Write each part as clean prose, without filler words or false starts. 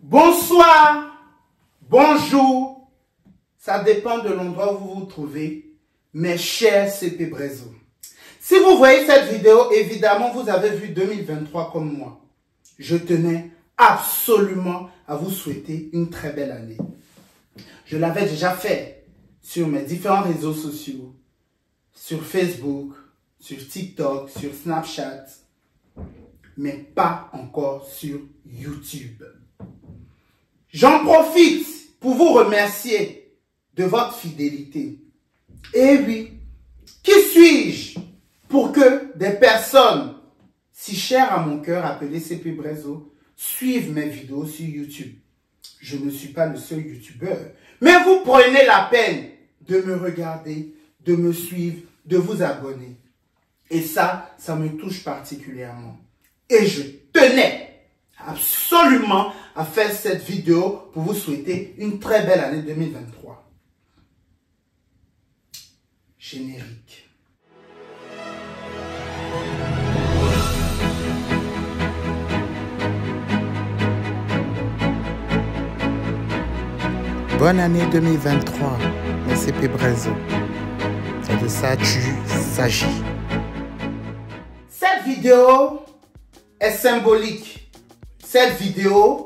Bonsoir, bonjour, ça dépend de l'endroit où vous vous trouvez, mes chers CP Brezo. Si vous voyez cette vidéo, évidemment, vous avez vu 2023 comme moi. Je tenais absolument à vous souhaiter une très belle année. Je l'avais déjà fait sur mes différents réseaux sociaux, sur Facebook, sur TikTok, sur Snapchat, mais pas encore sur YouTube. J'en profite pour vous remercier de votre fidélité. Et oui, qui suis-je pour que des personnes si chères à mon cœur, appelées CP Brezo, suivent mes vidéos sur YouTube? Je ne suis pas le seul YouTubeur, mais vous prenez la peine de me regarder, de me suivre, de vous abonner. Et ça me touche particulièrement. Et je tenais absolument à faire cette vidéo pour vous souhaiter une très belle année 2023. Générique. Bonne année 2023, mes CP Brezo. C'est de ça qu'il s'agit. Cette vidéo est symbolique. Cette vidéo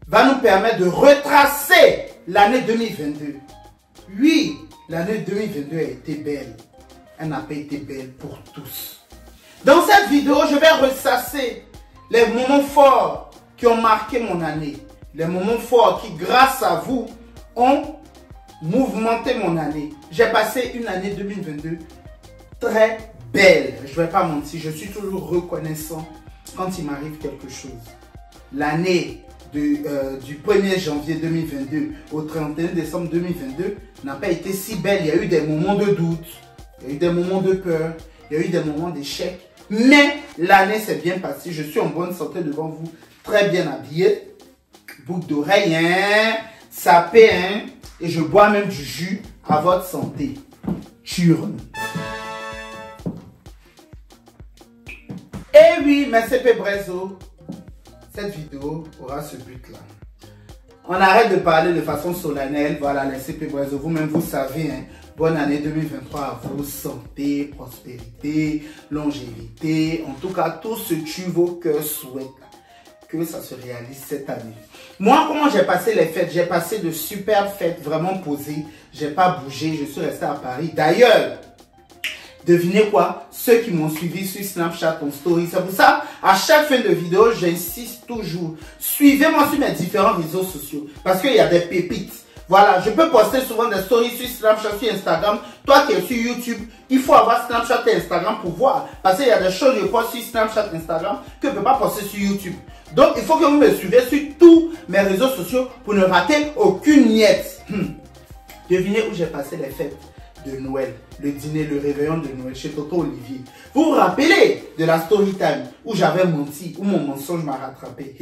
va nous permettre de retracer l'année 2022. Oui, l'année 2022 a été belle. Elle n'a pas été belle pour tous. Dans cette vidéo, je vais ressasser les moments forts qui ont marqué mon année. Les moments forts qui, grâce à vous, ont mouvementé mon année. J'ai passé une année 2022 très belle. Je ne vais pas mentir, je suis toujours reconnaissant quand il m'arrive quelque chose. L'année du 1er janvier 2022 au 31 décembre 2022 n'a pas été si belle. Il y a eu des moments de doute, il y a eu des moments de peur, il y a eu des moments d'échec. Mais l'année s'est bien passée. Je suis en bonne santé devant vous, très bien habillé. Boucle d'oreille, hein, sapé, hein, et je bois même du jus à votre santé. Turne. Et oui, mes CP Brezo, cette vidéo aura ce but-là. On arrête de parler de façon solennelle. Voilà, les CP Brezo, vous-même, vous savez, hein, bonne année 2023 à vous. Santé, prospérité, longévité. En tout cas, tout ce que vos cœurs souhaitent, que ça se réalise cette année. Moi, comment j'ai passé les fêtes? J'ai passé de superbes fêtes, vraiment posées. J'ai pas bougé, je suis resté à Paris. D'ailleurs, devinez quoi? Ceux qui m'ont suivi sur Snapchat en story, c'est pour ça, à chaque fin de vidéo, j'insiste toujours. Suivez-moi sur mes différents réseaux sociaux. Parce qu'il y a des pépites. Voilà, je peux poster souvent des stories sur Snapchat, sur Instagram. Toi qui es sur YouTube, il faut avoir Snapchat et Instagram pour voir. Parce qu'il y a des choses que je poste sur Snapchat et Instagram que je ne peux pas poster sur YouTube. Donc, il faut que vous me suivez sur tous mes réseaux sociaux pour ne rater aucune miette. Devinez où j'ai passé les fêtes de Noël, le dîner, le réveillon de Noël chez Toto Olivier. Vous vous rappelez de la story time où j'avais menti, où mon mensonge m'a rattrapé.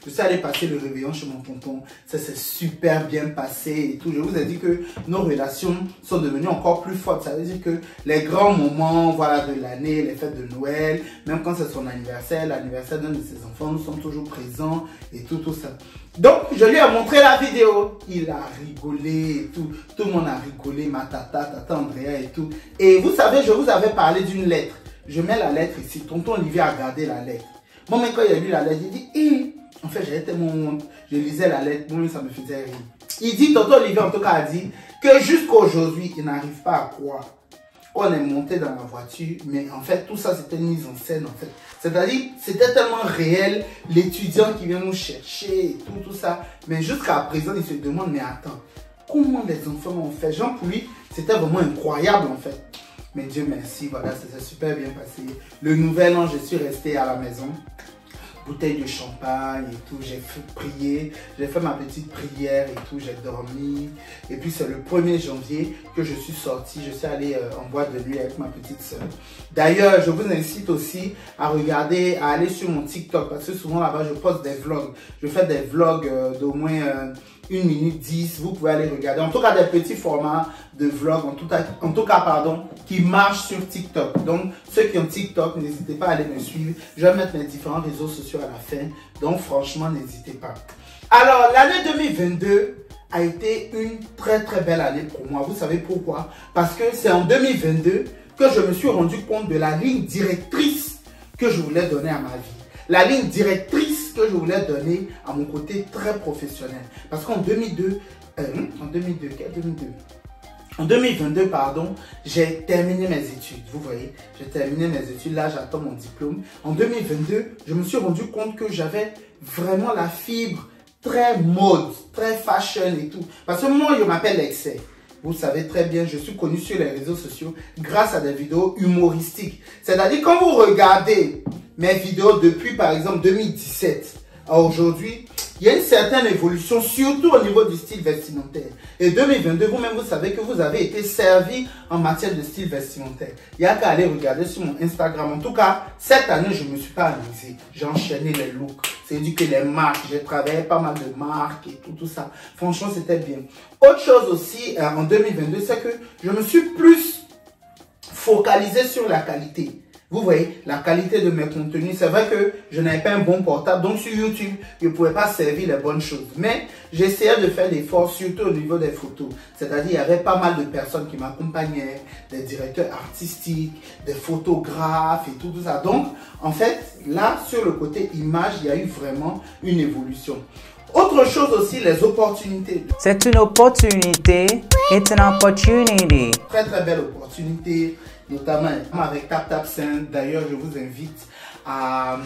Je suis allé passer le réveillon chez mon tonton. Ça s'est super bien passé et tout. Je vous ai dit que nos relations sont devenues encore plus fortes. Ça veut dire que les grands moments, voilà, de l'année, les fêtes de Noël, même quand c'est son anniversaire, l'anniversaire d'un de ses enfants, nous sommes toujours présents et tout ça. Donc, je lui ai montré la vidéo. Il a rigolé et tout. Tout le monde a rigolé, ma tata Andrea et tout. Et vous savez, je vous avais parlé d'une lettre. Je mets la lettre ici. Tonton Olivier a regardé la lettre. Moi, mais quand il a lu la lettre, il dit, en fait, j'avais tellement honte. Je lisais la lettre, moi, ça me faisait rire. Il dit, Tonton Olivier, en tout cas, a dit que jusqu'à aujourd'hui, il n'arrive pas à croire qu'on est monté dans la voiture. Mais en fait, tout ça, c'était une mise en scène, en fait. C'est-à-dire, c'était tellement réel, l'étudiant qui vient nous chercher et tout ça. Mais jusqu'à présent, il se demande, mais attends, comment les enfants ont fait? Genre, pour lui, c'était vraiment incroyable, en fait. Mais Dieu merci, voilà, ça s'est super bien passé. Le nouvel an, je suis resté à la maison. Bouteille de champagne et tout, j'ai prié, j'ai fait ma petite prière et tout, j'ai dormi. Et puis c'est le 1er janvier que je suis sorti, je suis allé en boîte de nuit avec ma petite soeur. D'ailleurs, je vous incite aussi à regarder, à aller sur mon TikTok, parce que souvent là-bas je poste des vlogs. Je fais des vlogs d'au moins 1 minute 10, vous pouvez aller regarder. En tout cas, des petits formats de vlogs, en tout cas, pardon, qui marchent sur TikTok. Donc, ceux qui ont TikTok, n'hésitez pas à aller me suivre. Je vais mettre mes différents réseaux sociaux à la fin. Donc, franchement, n'hésitez pas. Alors, l'année 2022 a été une très très belle année pour moi. Vous savez pourquoi? Parce que c'est en 2022 que je me suis rendu compte de la ligne directrice que je voulais donner à ma vie. La ligne directrice que je voulais donner à mon côté très professionnel. Parce qu'en 2022, pardon, j'ai terminé mes études. Vous voyez, j'ai terminé mes études. Là, j'attends mon diplôme. En 2022, je me suis rendu compte que j'avais vraiment la fibre très mode, très fashion et tout. Parce que moi, je m'appelle Excès. Vous savez très bien, je suis connu sur les réseaux sociaux grâce à des vidéos humoristiques. C'est-à-dire, quand vous regardez mes vidéos depuis, par exemple, 2017 à aujourd'hui, il y a une certaine évolution, surtout au niveau du style vestimentaire. Et 2022, vous-même, vous savez que vous avez été servi en matière de style vestimentaire. Il n'y a qu'à aller regarder sur mon Instagram. En tout cas, cette année, je ne me suis pas amusé. J'ai enchaîné les looks. C'est-à-dire que les marques, j'ai travaillé pas mal de marques et tout ça. Franchement, c'était bien. Autre chose aussi, en 2022, c'est que je me suis plus focalisé sur la qualité. Vous voyez, la qualité de mes contenus, c'est vrai que je n'avais pas un bon portable, donc sur YouTube, je ne pouvais pas servir les bonnes choses. Mais j'essayais de faire l'effort, surtout au niveau des photos. C'est-à-dire, il y avait pas mal de personnes qui m'accompagnaient, des directeurs artistiques, des photographes et tout ça. Donc, en fait, là, sur le côté image, il y a eu vraiment une évolution. Autre chose aussi, les opportunités. C'est une opportunité. It's an opportunity. Très très belle opportunité, notamment avec TapTapSend. D'ailleurs, je vous invite à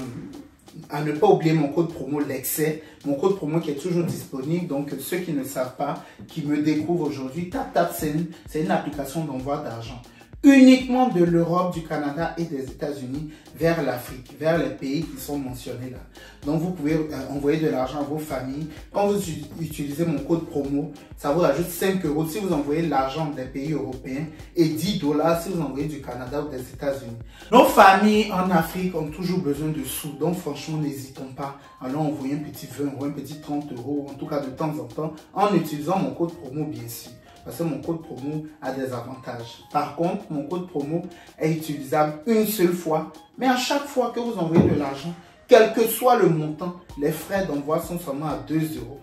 ne pas oublier mon code promo l'Excès. Mon code promo qui est toujours disponible. Donc, ceux qui ne savent pas, qui me découvrent aujourd'hui, TapTapSend, c'est une application d'envoi d'argent. Uniquement de l'Europe, du Canada et des États-Unis vers l'Afrique, vers les pays qui sont mentionnés là. Donc, vous pouvez envoyer de l'argent à vos familles. Quand vous utilisez mon code promo, ça vous ajoute 5 € si vous envoyez l'argent des pays européens et 10 $ si vous envoyez du Canada ou des États-Unis. Nos familles en Afrique ont toujours besoin de sous. Donc, franchement, n'hésitons pas. Allons envoyer un petit 20 €, un petit 30 €, en tout cas de temps en temps, en utilisant mon code promo, bien sûr. Parce que mon code promo a des avantages. Par contre, mon code promo est utilisable une seule fois. Mais à chaque fois que vous envoyez de l'argent, quel que soit le montant, les frais d'envoi sont seulement à 2 €.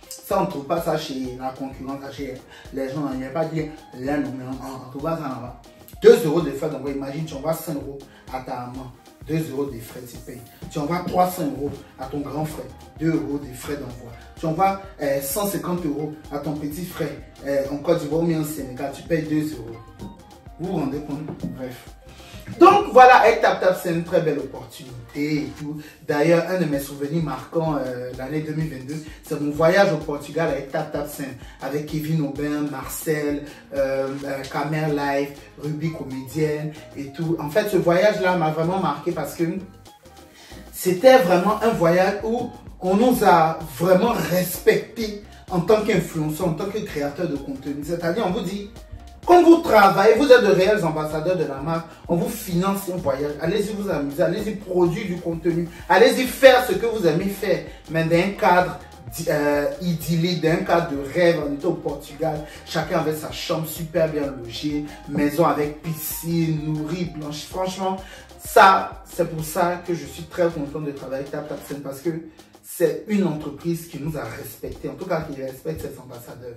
Ça, on ne trouve pas ça chez la concurrence, chez les gens. Il n'y a pas de dire, là, non, mais on ne trouve pas ça là-bas. 2 € de frais d'envoi. Imagine, tu envoies 5 € à ta maman. 2 € des frais, tu payes. Tu envoies 300 € à ton grand frère, 2 € des frais d'envoi. Tu envoies 150 € à ton petit frère en Côte d'Ivoire ou en Sénégal, tu payes 2 €. Vous vous rendez compte? Bref. Donc voilà, avec TapTap, c'est une très belle opportunité et tout. D'ailleurs, un de mes souvenirs marquants l'année 2022, c'est mon voyage au Portugal avec TapTap, avec Kevin Aubin, Marcel, Camer Live, Ruby Comédienne et tout. En fait, ce voyage-là m'a vraiment marqué parce que c'était vraiment un voyage où on nous a vraiment respecté en tant qu'influenceur, en tant que créateur de contenu. C'est-à-dire, on vous dit, quand vous travaillez, vous êtes de réels ambassadeurs de la marque, on vous finance un voyage. Allez-y vous amuser, allez-y produire du contenu, allez-y faire ce que vous aimez faire, mais dans un cadre idyllique, d'un cadre de rêve. On était au Portugal, chacun avait sa chambre super bien logée, maison avec piscine, nourrie, blanche. Franchement, ça, c'est pour ça que je suis très content de travailler avec TapTapSend parce que c'est une entreprise qui nous a respectés, en tout cas qui respecte ses ambassadeurs.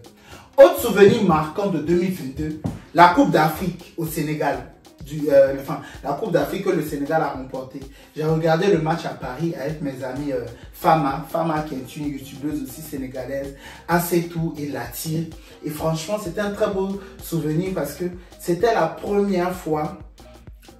Autre souvenir marquant de 2022, la Coupe d'Afrique au Sénégal. La Coupe d'Afrique que le Sénégal a remportée. J'ai regardé le match à Paris avec mes amis Fama qui est une youtubeuse aussi sénégalaise, Assetou et Latir. Et franchement, c'était un très beau souvenir parce que c'était la première fois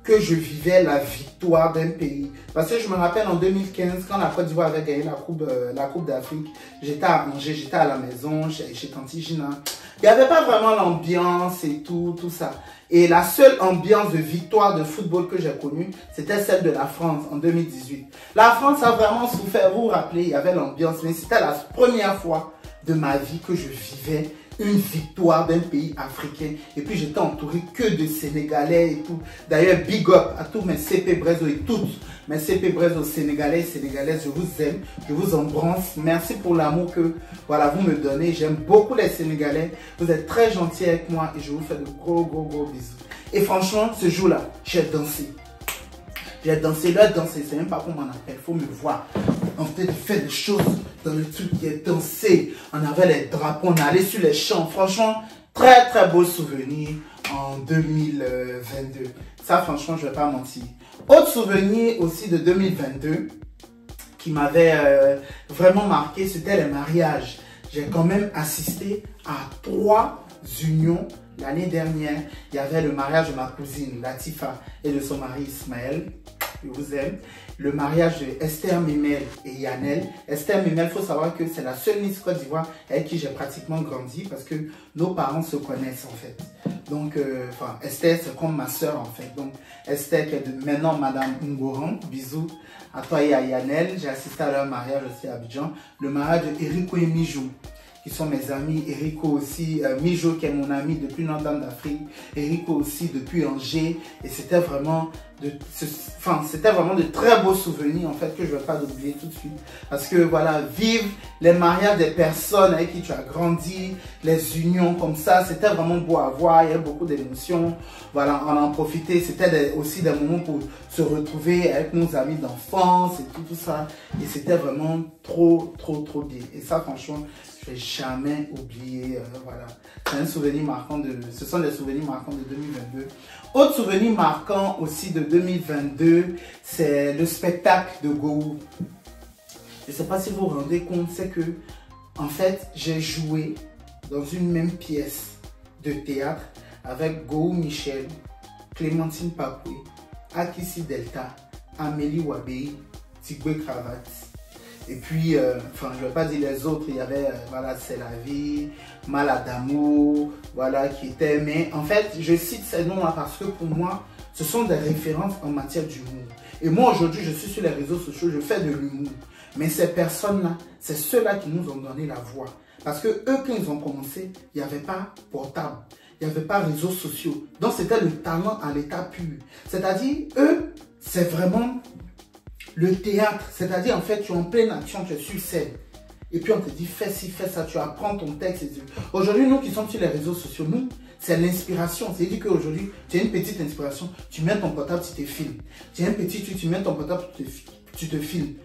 que je vivais la victoire d'un pays. Parce que je me rappelle en 2015, quand la Côte d'Ivoire avait gagné la Coupe d'Afrique, j'étais à Angers, j'étais à la maison, chez Tanti Gina. Il n'y avait pas vraiment l'ambiance et tout ça. Et la seule ambiance de victoire de football que j'ai connue, c'était celle de la France en 2018. La France a vraiment souffert, vous vous rappelez, il y avait l'ambiance, mais c'était la première fois de ma vie que je vivais une victoire d'un pays africain. Et puis j'étais entouré que de Sénégalais et tout. D'ailleurs, big up à tous mes CP Brezo et toutes mes CP Brezo sénégalais et sénégalaises. Je vous aime, je vous embrasse. Merci pour l'amour que voilà, vous me donnez. J'aime beaucoup les Sénégalais. Vous êtes très gentils avec moi et je vous fais de gros bisous. Et franchement, ce jour-là, j'ai dansé. J'ai dansé, là, dansé. C'est même pas qu'on m'en appelle, il faut me voir. En fait, il fait des choses dans le truc qui est dansé. On avait les drapeaux, on allait sur les champs. Franchement, très très beau souvenir en 2022. Ça, franchement, je ne vais pas mentir. Autre souvenir aussi de 2022 qui m'avait vraiment marqué, c'était les mariages. J'ai quand même assisté à 3 unions l'année dernière. Il y avait le mariage de ma cousine Latifa et de son mari Ismaël. Je vous aime. Le mariage de Esther Memel et Yannel. Esther Memel, il faut savoir que c'est la seule Miss Côte d'Ivoire avec qui j'ai pratiquement grandi parce que nos parents se connaissent en fait. Donc, Esther, c'est comme ma soeur en fait. Donc, Esther qui est maintenant Madame Ngoran, bisous à toi et à Yannel. J'ai assisté à leur mariage aussi à Abidjan. Le mariage de Erico et Mijou, qui sont mes amis. Erico aussi, Mijo qui est mon ami depuis longtemps d'Afrique, Erico aussi depuis Angers, et c'était vraiment de très beaux souvenirs en fait que je ne vais pas oublier tout de suite, parce que voilà, vivre les mariages des personnes avec qui tu as grandi, les unions comme ça, c'était vraiment beau à voir. Il y a beaucoup d'émotions, voilà, on en profitait, c'était aussi des moments pour se retrouver avec nos amis d'enfance et tout ça, et c'était vraiment trop bien. Et ça franchement, je ne vais jamais oublier, voilà. C'est un souvenir marquant ce sont des souvenirs marquants de 2022. Autre souvenir marquant aussi de 2022, c'est le spectacle de Gou. Je ne sais pas si vous vous rendez compte, c'est que, en fait, j'ai joué dans une même pièce de théâtre avec Gou Michel, Clémentine Papoué, Akissi Delta, Amélie Wabé, Tigwe Cravate. Et puis, je ne vais pas dire les autres, il y avait, voilà, C'est la vie, Malade d'amour, voilà, qui était. Mais en fait, je cite ces noms-là parce que pour moi, ce sont des références en matière d'humour. Et moi, aujourd'hui, je suis sur les réseaux sociaux, je fais de l'humour. Mais ces personnes-là, c'est ceux-là qui nous ont donné la voix. Parce que eux, quand ils ont commencé, il n'y avait pas portable, il n'y avait pas réseaux sociaux. Donc, c'était le talent à l'état pur. C'est-à-dire, eux, c'est vraiment le théâtre, c'est-à-dire en fait tu es en pleine action, tu es sur scène et puis on te dit fais ci, fais ça, tu apprends ton texte. Aujourd'hui nous qui sommes sur les réseaux sociaux, nous c'est l'inspiration, c'est-à-dire qu'aujourd'hui tu as une petite inspiration, tu mets ton portable, tu te filmes, tu as un petit truc, tu mets ton portable, tu te filmes.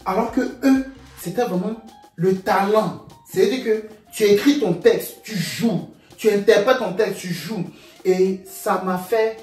Alors que eux, c'était vraiment le talent, c'est-à-dire que tu écris ton texte, tu joues, tu interprètes ton texte, tu joues, et ça m'a fait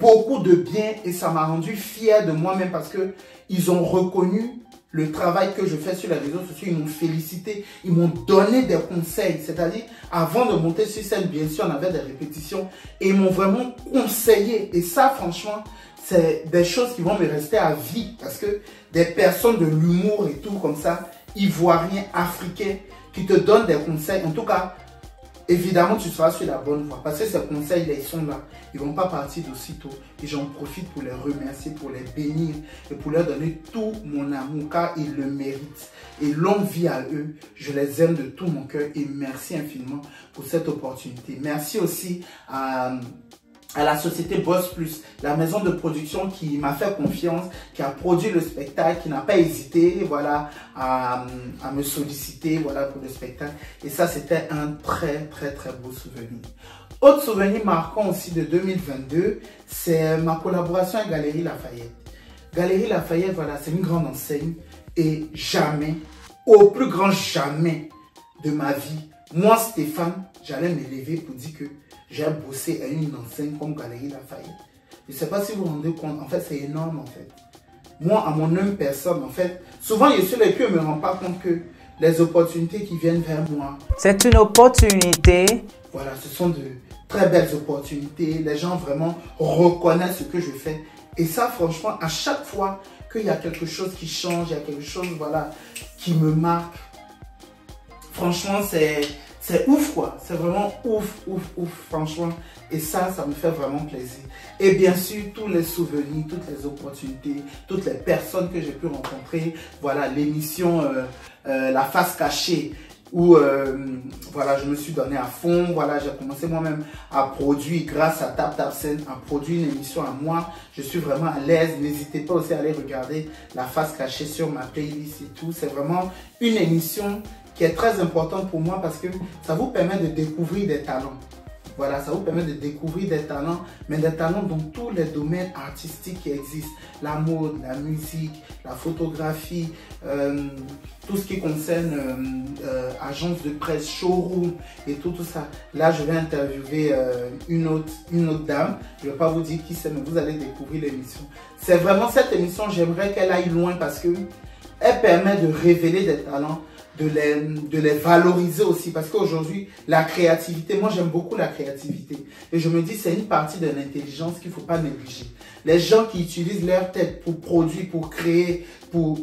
beaucoup de bien et ça m'a rendu fier de moi-même parce que ils ont reconnu le travail que je fais sur les réseaux sociaux, ils m'ont félicité, ils m'ont donné des conseils, c'est-à-dire avant de monter sur scène, bien sûr on avait des répétitions et ils m'ont vraiment conseillé et ça franchement c'est des choses qui vont me rester à vie parce que des personnes de l'humour et tout comme ça, ivoiriens, africains, qui te donnent des conseils, en tout cas évidemment, tu seras sur la bonne voie. Parce que ces conseils, ils sont là. Ils ne vont pas partir d'aussitôt. Et j'en profite pour les remercier, pour les bénir et pour leur donner tout mon amour, car ils le méritent. Et longue vie à eux. Je les aime de tout mon cœur et merci infiniment pour cette opportunité. Merci aussi à la société Boss Plus, la maison de production qui m'a fait confiance, qui a produit le spectacle, qui n'a pas hésité, voilà, à me solliciter, voilà, pour le spectacle. Et ça, c'était un très beau souvenir. Autre souvenir marquant aussi de 2022, c'est ma collaboration avec Galeries Lafayette. Galeries Lafayette, voilà, c'est une grande enseigne et jamais, au plus grand jamais de ma vie, moi, Stéphane, j'allais me lever pour dire que j'ai bossé à une enseigne comme Galeries Lafayette. Je ne sais pas si vous vous rendez compte, en fait, c'est énorme, en fait. Moi, à mon même personne, en fait, souvent, je suis là et je ne me rends pas compte que les opportunités qui viennent vers moi. C'est une opportunité. Voilà, ce sont de très belles opportunités. Les gens vraiment reconnaissent ce que je fais. Et ça, franchement, à chaque fois qu'il y a quelque chose qui change, il y a quelque chose, voilà, qui me marque, franchement, c'est ouf quoi, c'est vraiment ouf, franchement. Et ça me fait vraiment plaisir. Et bien sûr, tous les souvenirs, toutes les opportunités, toutes les personnes que j'ai pu rencontrer. Voilà, l'émission La Face Cachée, où voilà, je me suis donné à fond. Voilà, j'ai commencé moi-même à produire, grâce à Tap Scène, à produire une émission à moi. Je suis vraiment à l'aise. N'hésitez pas aussi à aller regarder La Face Cachée sur ma playlist et tout. C'est vraiment une émission qui est très importante pour moi parce que ça vous permet de découvrir des talents. Voilà, ça vous permet de découvrir des talents, mais des talents dans tous les domaines artistiques qui existent. La mode, la musique, la photographie, tout ce qui concerne agence de presse, showroom et tout ça. Là, je vais interviewer une autre dame. Je ne vais pas vous dire qui c'est, mais vous allez découvrir l'émission. C'est vraiment cette émission, j'aimerais qu'elle aille loin parce que elle permet de révéler des talents, de les valoriser aussi. Parce qu'aujourd'hui, la créativité, moi j'aime beaucoup la créativité. Et je me dis, c'est une partie de l'intelligence qu'il ne faut pas négliger. Les gens qui utilisent leur tête pour produire, pour créer, pour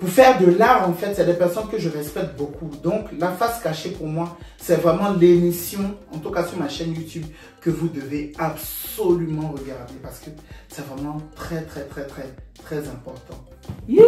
faire de l'art, en fait, c'est des personnes que je respecte beaucoup. Donc, la face cachée pour moi, c'est vraiment l'émission, en tout cas sur ma chaîne YouTube, que vous devez absolument regarder parce que c'est vraiment très, très, très, très, très important. Yeah!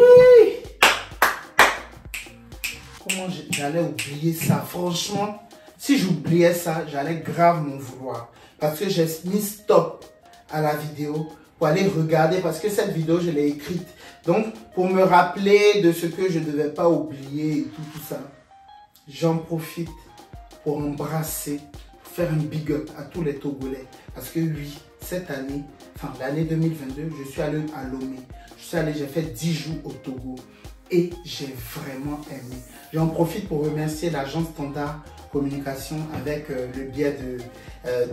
Comment j'allais oublier ça? Franchement, si j'oubliais ça, j'allais grave m'en vouloir. Parce que j'ai mis stop à la vidéo pour aller regarder. Parce que cette vidéo, je l'ai écrite. Donc, pour me rappeler de ce que je ne devais pas oublier et tout ça, j'en profite pour embrasser, pour faire un big up à tous les Togolais. Parce que oui, cette année, enfin l'année 2022, je suis allé à Lomé. J'ai fait 10 jours au Togo et j'ai vraiment aimé. J'en profite pour remercier l'agence Standard Communication avec le biais de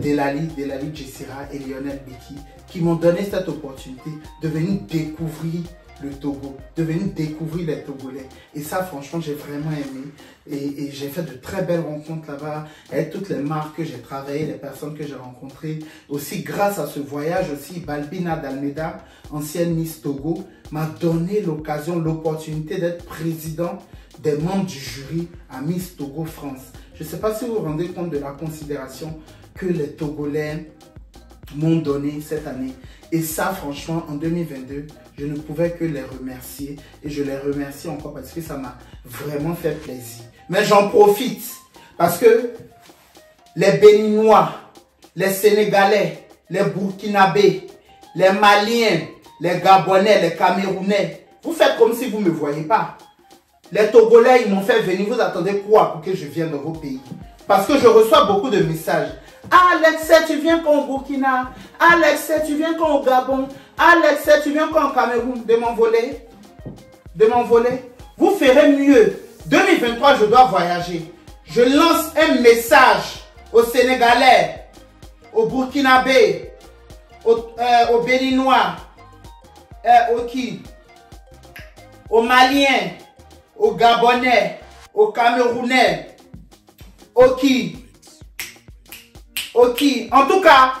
Delali Jessira et Lionel Beki qui m'ont donné cette opportunité de venir découvrir le Togo, de venir découvrir les Togolais. Et ça, franchement, j'ai vraiment aimé. Et j'ai fait de très belles rencontres là-bas, avec toutes les marques que j'ai travaillées, les personnes que j'ai rencontrées. Aussi, grâce à ce voyage, aussi, Balbina d'Almeida, ancienne Miss Togo, m'a donné l'occasion, l'opportunité d'être président des membres du jury à Miss Togo France. Je ne sais pas si vous vous rendez compte de la considération que les Togolais m'ont donné cette année. Et ça, franchement, en 2022, je ne pouvais que les remercier. Et je les remercie encore parce que ça m'a vraiment fait plaisir. Mais j'en profite parce que les Béninois, les Sénégalais, les Burkinabés, les Maliens, les Gabonais, les Camerounais, vous faites comme si vous ne me voyez pas. Les Togolais, ils m'ont fait venir. Vous attendez quoi pour que je vienne dans vos pays? Parce que je reçois beaucoup de messages. Alex, tu viens quand au Burkina? Alex, tu viens quand au Gabon? Alex, tu viens quand au Cameroun? De m'envoler? De m'envoler? Vous ferez mieux. 2023, je dois voyager. Je lance un message aux Sénégalais, aux Burkinabés, aux Béninois, aux Maliens, aux Gabonais, aux Camerounais, en tout cas,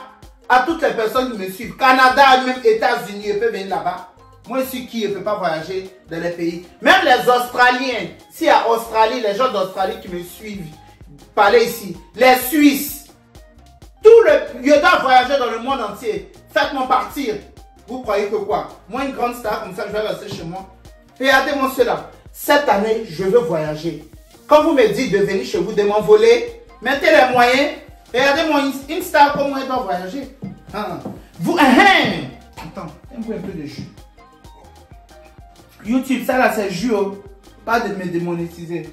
à toutes les personnes qui me suivent, Canada, même États-Unis, ils peuvent venir là-bas. Moi, je suis qui, je ne peux pas voyager dans les pays. Même les Australiens, si à Australie, les gens d'Australie qui me suivent, parlez ici, les Suisses, je dois voyager dans le monde entier. Faites-moi partir. Vous croyez que quoi? Moi, une grande star comme ça, je vais rester chez moi. Regardez-moi cela. Cette année, je veux voyager. Quand vous me dites de venir chez vous, de m'envoler, mettez les moyens. Regardez-moi, une star comme moi, elle doit voyager. Vous, attends, un peu de jus. YouTube, ça là, c'est jus. Oh. Pas de me démonétiser.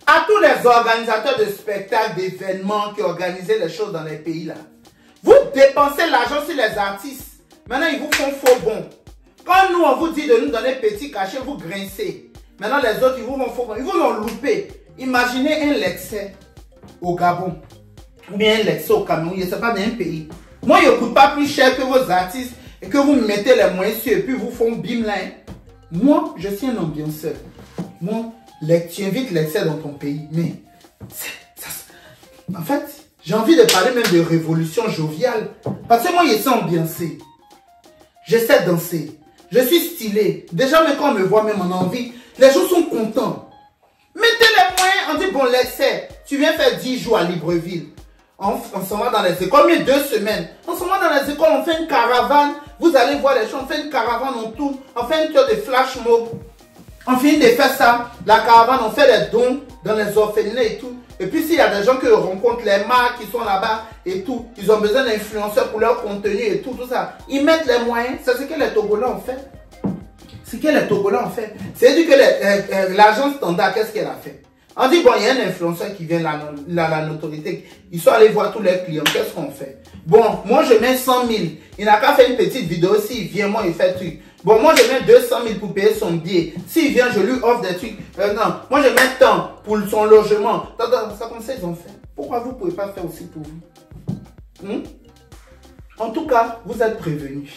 À tous les organisateurs de spectacles, d'événements qui organisaient les choses dans les pays là, vous dépensez l'argent sur les artistes. Maintenant, ils vous font faux bon. Quand nous, on vous dit de nous donner petit cachet, vous grincez. Maintenant, les autres, ils vous font faux bon. Ils vous l'ont loupé. Imaginez un Lexais au Gabon. Ou bien un Lexais au Cameroun. Je ne sais pas, d'un pays. Moi, il ne coûte pas plus cher que vos artistes. Et que vous mettez les moyens sur et puis vous font bim là. Moi, je suis un ambianceur. Moi, tu invites Lexais dans ton pays. Mais, en fait, j'ai envie de parler même de révolution joviale. Parce que moi, je sais ambiancer. Je sais danser. Je suis stylé. Déjà, même quand on me voit, même en envie, les gens sont contents. Mettez les moyens. On dit, bon, Lexais, tu viens faire 10 jours à Libreville. On s'en va dans les écoles. Combien 2 semaines? On s'en va dans les écoles, on fait une caravane. Vous allez voir les choses. On fait une caravane, on tourne. On fait une tour de flash mob. On finit de faire ça. La caravane, on fait les dons dans les orphelinats et tout. Et puis, s'il y a des gens qui rencontrent, les marques qui sont là-bas et tout, ils ont besoin d'influenceurs pour leur contenu et tout ça. Ils mettent les moyens. C'est ce que les Togolais ont fait. C'est ce que les Togolais ont fait. C'est-à-dire que l'agence Standard, qu'est-ce qu'elle a fait? On dit, bon, il y a un influenceur qui vient, la notoriété. Ils sont allés voir tous leurs clients. Qu'est-ce qu'on fait? Bon, moi, je mets 100 000. Il n'a qu'à faire une petite vidéo. S'il vient, moi, il fait truc. Bon, moi, je mets 200 000 pour payer son billet. S'il vient, je lui offre des trucs. Non, moi, je mets tant pour son logement. Ça, comme ça, ils ont fait. Pourquoi vous ne pouvez pas faire aussi pour vous? En tout cas, vous êtes prévenus.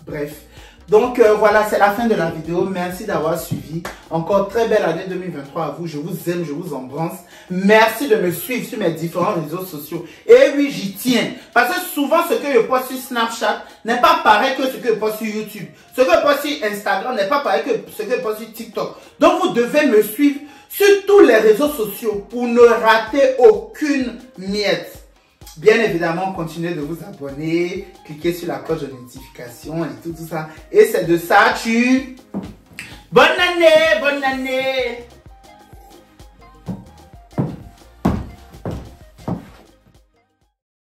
Bref. Donc voilà, c'est la fin de la vidéo. Merci d'avoir suivi. Encore très belle année 2023 à vous. Je vous aime, je vous embrasse. Merci de me suivre sur mes différents réseaux sociaux. Et oui, j'y tiens. Parce que souvent, ce que je poste sur Snapchat n'est pas pareil que ce que je poste sur YouTube. Ce que je poste sur Instagram n'est pas pareil que ce que je poste sur TikTok. Donc, vous devez me suivre sur tous les réseaux sociaux pour ne rater aucune miette. Bien évidemment, continuez de vous abonner, cliquez sur la cloche de notification et tout ça. Et c'est de ça, bonne année, bonne année.